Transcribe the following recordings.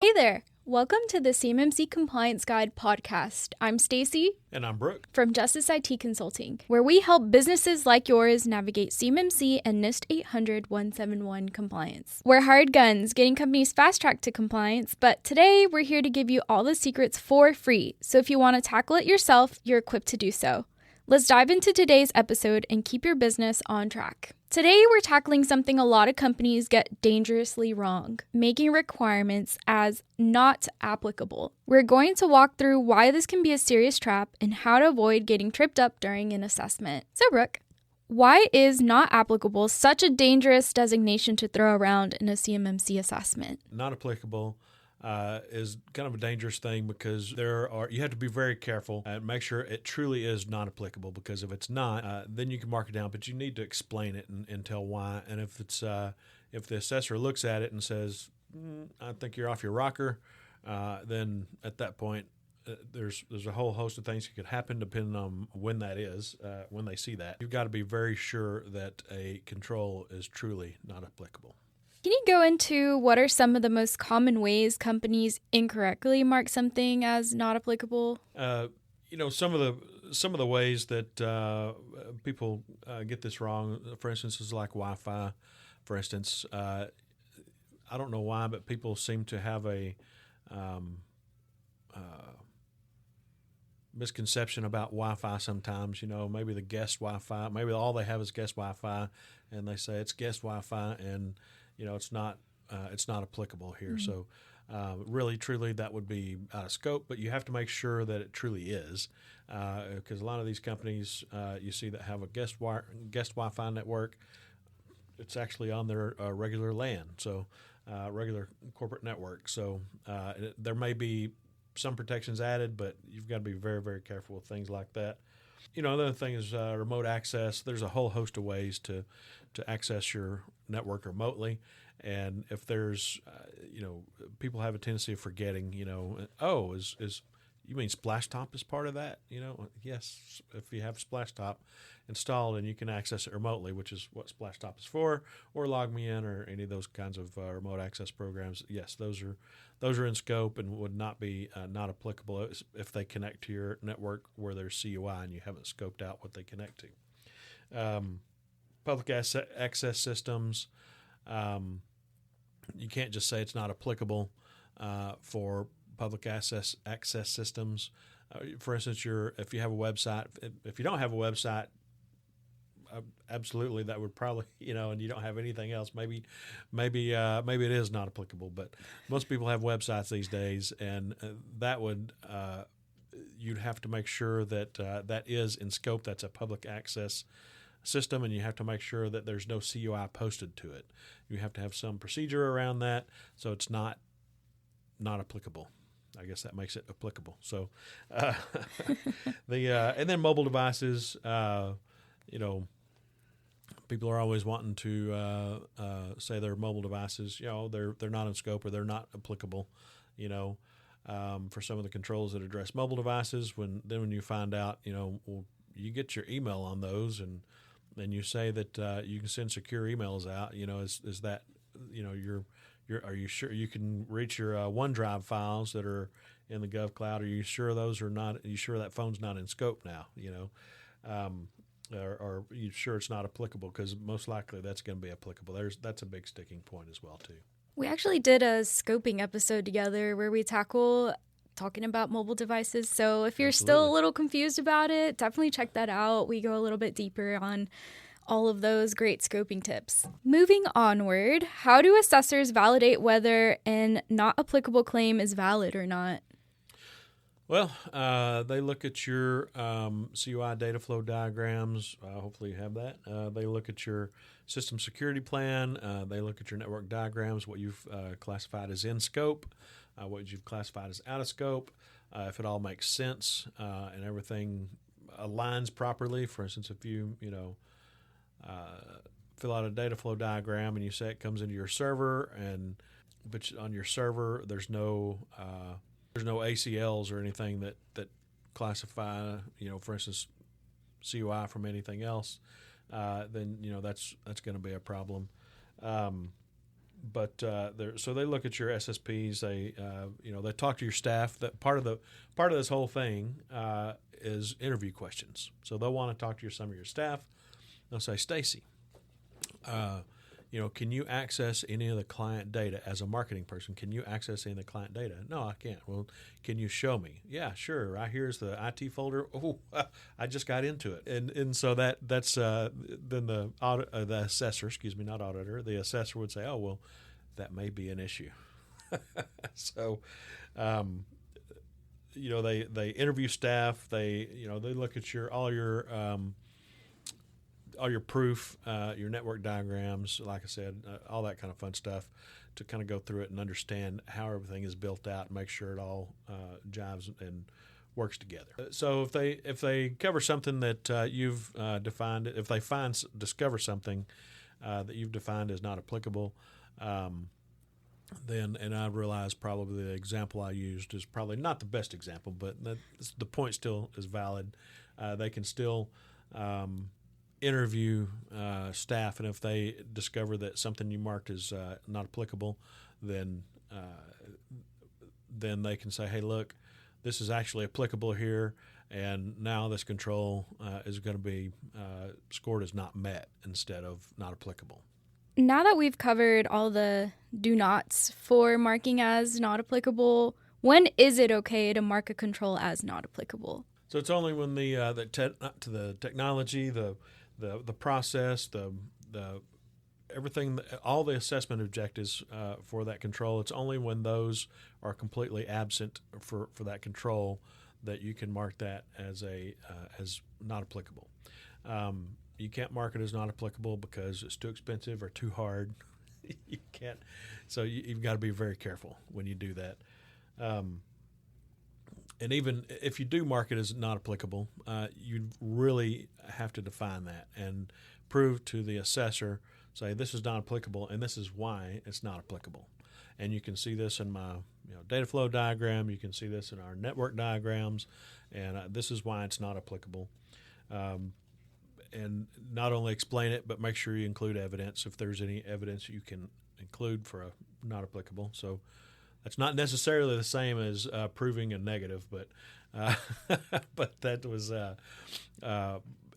Hey there! Welcome to the CMMC Compliance Guide podcast. I'm Stacey. And I'm Brooke. From Justice IT Consulting, where we help businesses like yours navigate CMMC and NIST 800-171 compliance. We're hired guns, getting companies fast-tracked to compliance, but today we're here to give you all the secrets for free. So if you want to tackle it yourself, you're equipped to do so. Let's dive into today's episode and keep your business on track. Today, we're tackling something a lot of companies get dangerously wrong, making requirements as not applicable. We're going to walk through why this can be a serious trap and how to avoid getting tripped up during an assessment. So, Brooke, why is not applicable such a dangerous designation to throw around in a CMMC assessment? Not applicable is kind of a dangerous thing because you have to be very careful and make sure it truly is not applicable, because if it's not, then you can mark it down, but you need to explain it and tell why. And if if the assessor looks at it and says, I think you're off your rocker, then at that point, there's a whole host of things that could happen depending on when that is, when they see that. You've got to be very sure that a control is truly not applicable. Can you go into what are some of the most common ways companies incorrectly mark something as not applicable? Some of the ways that people get this wrong, for instance, is like Wi-Fi. For instance, I don't know why, but people seem to have a misconception about Wi-Fi sometimes. Maybe the guest Wi-Fi, maybe all they have is guest Wi-Fi, and they say it's guest Wi-Fi, and it's not applicable here. Mm-hmm. So really, truly, that would be out of scope, but you have to make sure that it truly is, because a lot of these companies you see that have a guest Wi-Fi network, it's actually on their regular LAN, so regular corporate network. So there may be some protections added, but you've got to be very, very careful with things like that. Another thing is remote access. There's a whole host of ways to access your network remotely. And if there's, people have a tendency of forgetting, is you mean Splashtop is part of that? Yes, if you have Splashtop installed and you can access it remotely, which is what Splashtop is for, or LogMeIn or any of those kinds of remote access programs, yes, those are in scope and would not be not applicable if they connect to your network where there's CUI and you haven't scoped out what they connect to. Public access systems, you can't just say it's not applicable for public access systems. For instance, if you have a website, if you don't have a website, absolutely that would probably, and you don't have anything else, maybe it is not applicable. But most people have websites these days, and that would you'd have to make sure that that is in scope. That's a public access system, and you have to make sure that there's no CUI posted to it. You have to have some procedure around that, so it's not applicable. I guess that makes it applicable. So, and then mobile devices. People are always wanting to say their mobile devices. They're not in scope or they're not applicable. For some of the controls that address mobile devices. When you find out, you get your email on those, and then you say that you can send secure emails out. Is that are you sure you can reach your OneDrive files that are in the GovCloud? Are you sure those are not? Are you sure that phone's not in scope now? Or are you sure it's not applicable? Because most likely that's going to be applicable. That's a big sticking point as well too. We actually did a scoping episode together where we talking about mobile devices. So if you're still a little confused about it, definitely check that out. We go a little bit deeper on all of those great scoping tips. Moving onward, how do assessors validate whether an not applicable claim is valid or not? Well, they look at your CUI data flow diagrams. Hopefully you have that. They look at your system security plan. They look at your network diagrams, what you've classified as in scope, what you've classified as out of scope, if it all makes sense and everything aligns properly. For instance, if you fill out a data flow diagram and you say it comes into your server, but on your server there's no ACLs or anything that classify, for instance, CUI from anything else, then that's going to be a problem. so they look at your SSPs. They talk to your staff. That part of this whole thing is interview questions. So they'll want to talk to some of your staff. They'll say, Stacey, can you access any of the client data as a marketing person? Can you access any of the client data? No, I can't. Well, can you show me? Yeah, sure. Right here's the IT folder. Oh, I just got into it, and so that's then the assessor, not auditor, the assessor would say, oh well, that may be an issue. So, they interview staff. They look at all your proof, your network diagrams, like I said, all that kind of fun stuff, to kind of go through it and understand how everything is built out and make sure it all jives and works together. So if they cover something that you've defined, if they discover something that you've defined as not applicable, then, and I realize probably the example I used is probably not the best example, but the point still is valid. They can still interview staff, and if they discover that something you marked as not applicable, then they can say, hey, look, this is actually applicable here, and now this control is going to be scored as not met instead of not applicable. Now that we've covered all the do nots for marking as not applicable, when is it okay to mark a control as not applicable? So it's only when the technology, the process, the everything, all the assessment objectives for that control, it's only when those are completely absent for that control that you can mark that as not applicable. You can't mark it as not applicable because it's too expensive or too hard. You can't. So you've got to be very careful when you do that. And even if you do mark it as not applicable, you really have to define that and prove to the assessor, say this is not applicable and this is why it's not applicable. And you can see this in my data flow diagram. You can see this in our network diagrams, and this is why it's not applicable. And not only explain it, but make sure you include evidence if there's any evidence you can include for a not applicable. So that's not necessarily the same as proving a negative, but that was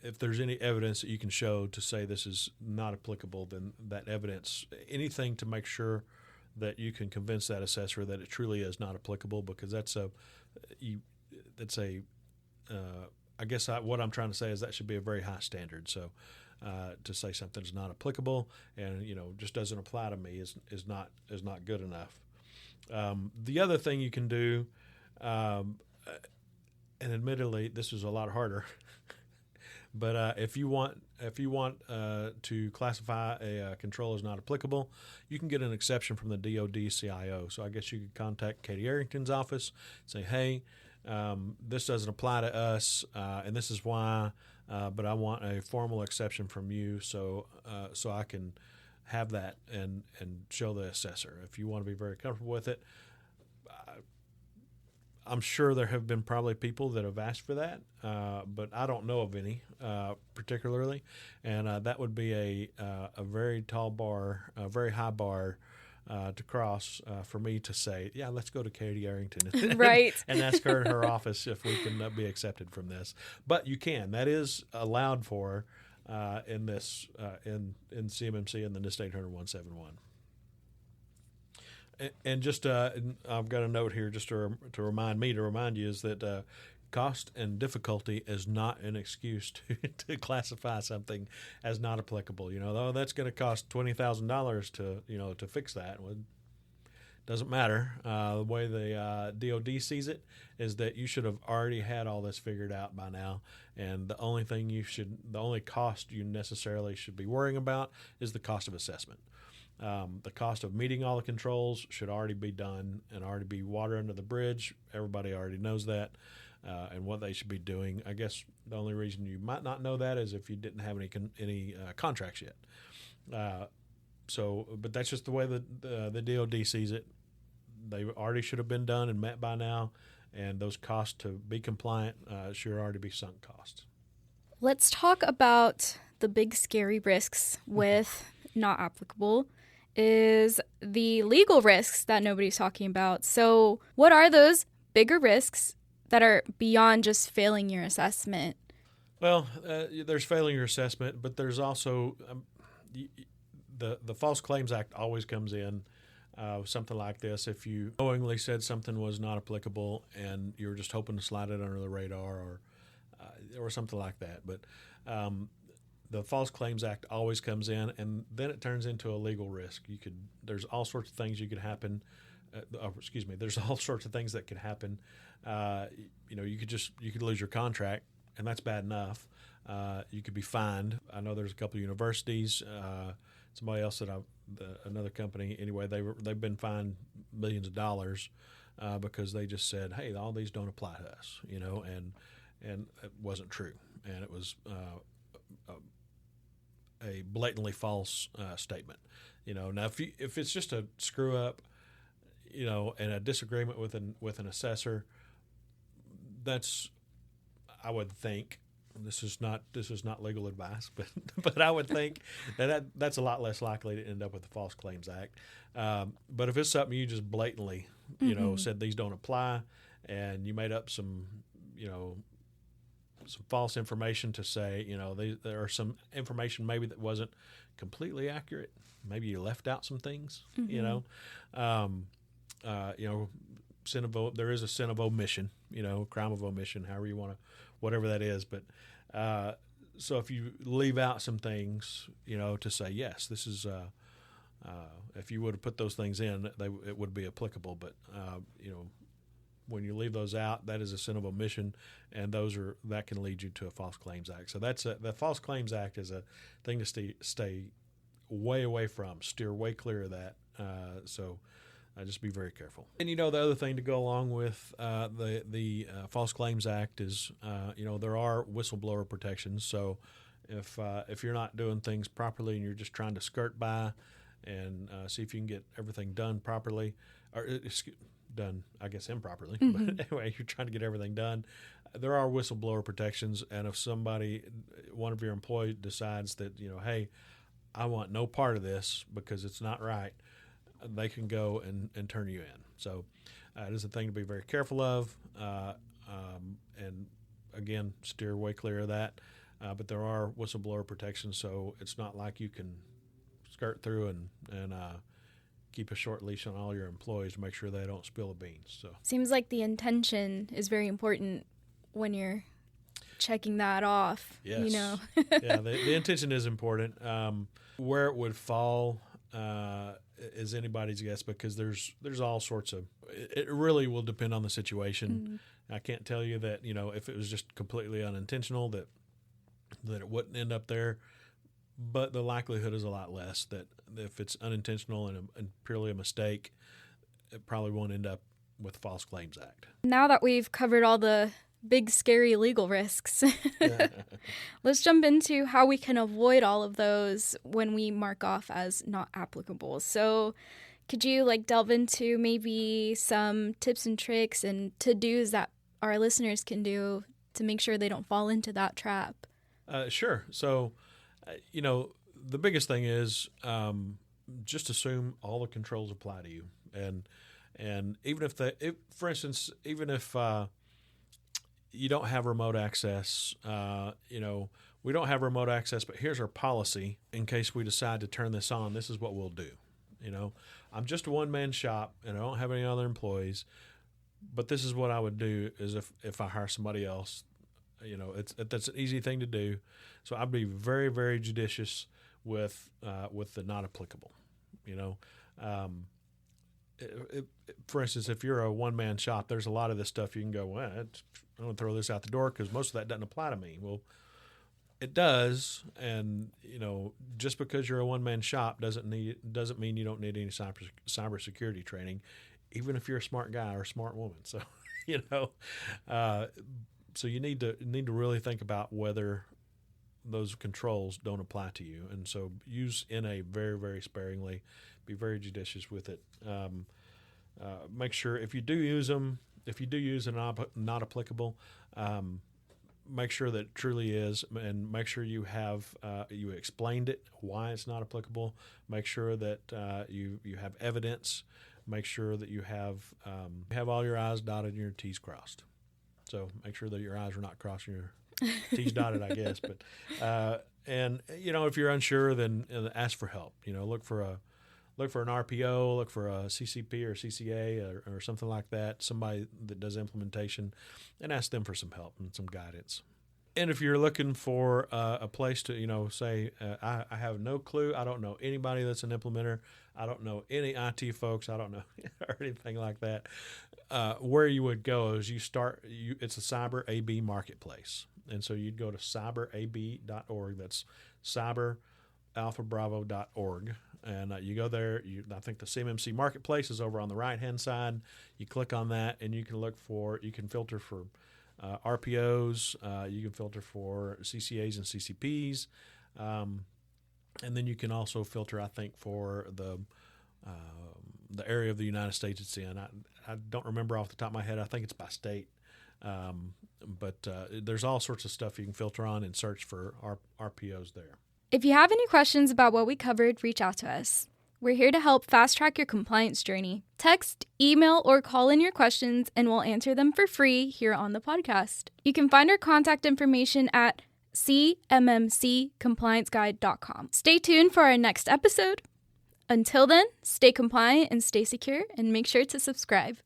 if there's any evidence that you can show to say this is not applicable, then that evidence, anything to make sure that you can convince that assessor that it truly is not applicable, because I guess what I'm trying to say is that should be a very high standard. So to say something is not applicable and just doesn't apply to me is not good enough. The other thing you can do, and admittedly this is a lot harder, but if you want to classify a control as not applicable, you can get an exception from the DoD CIO. So I guess you could contact Katie Arrington's office, say, hey, this doesn't apply to us, and this is why, but I want a formal exception from you so I can have that and show the assessor. If you want to be very comfortable with it, I'm sure there have been probably people that have asked for that, but I don't know of any particularly, and that would be a very tall bar, a very high bar to cross for me to say, yeah, let's go to Katie Arrington right. and ask her in her office if we can be accepted from this. But you can. That is allowed for in this in CMMC and the NIST 800-171. And just I've got a note here just to remind you is that cost and difficulty is not an excuse to classify something as not applicable. Though that's going to cost $20,000 to fix that. Well, doesn't matter. The way the DoD sees it is that you should have already had all this figured out by now, and the only cost you necessarily should be worrying about is the cost of assessment. The cost of meeting all the controls should already be done and already be water under the bridge. Everybody already knows that, and what they should be doing. I guess the only reason you might not know that is if you didn't have any contracts yet. But that's just the way the DoD sees it. They already should have been done and met by now, and those costs to be compliant should already be sunk costs. Let's talk about the big scary risks with not applicable. is the legal risks that nobody's talking about. So what are those bigger risks that are beyond just failing your assessment? Well, there's failing your assessment, but there's also the False Claims Act always comes in. Something like this, if you knowingly said something was not applicable and you were just hoping to slide it under the radar or something like that. But the False Claims Act always comes in, and then it turns into a legal risk. There's all sorts of things you could happen. There's all sorts of things that could happen. You could lose your contract, and that's bad enough. You could be fined. I know there's a couple of universities. Somebody else another company. Anyway, they've been fined millions of dollars because they just said, "Hey, all these don't apply to us," and it wasn't true, and it was a blatantly false statement. Now if it's just a screw up, and a disagreement with an assessor, that's, I would think. This is not legal advice, but I would think that's a lot less likely to end up with the False Claims Act. But if it's something you just blatantly, said these don't apply, and you made up some false information to say, there are some information maybe that wasn't completely accurate. Maybe you left out some things, there is a sin of omission, crime of omission, however you want to, whatever that is. But so if you leave out some things, to say, yes, this is, if you would have put those things in, it would be applicable. But, when you leave those out, that is a sin of omission, and that can lead you to a False Claims Act. So the False Claims Act is a thing to stay way away from, steer way clear of that. So just be very careful. And the other thing to go along with the False Claims Act is there are whistleblower protections. So if you're not doing things properly and you're just trying to skirt by and see if you can get everything done properly, or done, I guess, improperly. But anyway, you're trying to get everything done. There are whistleblower protections, and if one of your employees decides that hey, I want no part of this because it's not right, they can go and turn you in. So it is a thing to be very careful of, and again, steer way clear of that. But there are whistleblower protections, so it's not like you can skirt through and keep a short leash on all your employees to make sure they don't spill the beans. So seems like the intention is very important when you're checking that off. Yes. Yeah, the intention is important. Where it would fall is anybody's guess, because there's all sorts of. It really will depend on the situation. I can't tell you that if it was just completely unintentional that it wouldn't end up there, but the likelihood is a lot less that if it's unintentional and purely a mistake, it probably won't end up with the False Claims Act. Now that we've covered all the big, scary legal risks, let's jump into how we can avoid all of those when we mark off as not applicable. So could you delve into maybe some tips and tricks and to-dos that our listeners can do to make sure they don't fall into that trap? Sure. So, the biggest thing is just assume all the controls apply to you. And even if for instance, even if you don't have remote access, we don't have remote access, but here's our policy in case we decide to turn this on. This is what we'll do. I'm just a one-man shop and I don't have any other employees, but this is what I would do is if I hire somebody else. That's an easy thing to do. So I'd be very, very judicious with the not applicable. For instance, if you're a one-man shop, there's a lot of this stuff you can go, well, I'm going to throw this out the door because most of that doesn't apply to me. Well, it does, and just because you're a one-man shop doesn't mean you don't need any cybersecurity training, even if you're a smart guy or a smart woman. So, so you need to really think about whether those controls don't apply to you, and so use NA very, very sparingly. Be very judicious with it. Make sure if you do use them, if you do use a not applicable, make sure that it truly is, and make sure you have you explained it, why it's not applicable. Make sure that you have evidence. Make sure that you have all your I's dotted and your T's crossed. So make sure that your I's are not crossed and your T's dotted, I guess. But and if you're unsure, then ask for help. Look for an RPO, look for a CCP or CCA or something like that, somebody that does implementation, and ask them for some help and some guidance. And if you're looking for a place to, say, I have no clue, I don't know anybody that's an implementer, I don't know any IT folks, I don't know or anything like that, where you would go is it's a cyber AB marketplace. And so you'd go to cyberab.org. That's cyberalphabravo.org. And you go there. I think the CMMC Marketplace is over on the right-hand side. You click on that, and you can filter for RPOs. You can filter for CCAs and CCPs. And then you can also filter, I think, for the area of the United States it's in. I don't remember off the top of my head. I think it's by state. But there's all sorts of stuff you can filter on and search for RPOs there. If you have any questions about what we covered, reach out to us. We're here to help fast-track your compliance journey. Text, email, or call in your questions, and we'll answer them for free here on the podcast. You can find our contact information at CMMCComplianceguide.com. Stay tuned for our next episode. Until then, stay compliant and stay secure, and make sure to subscribe.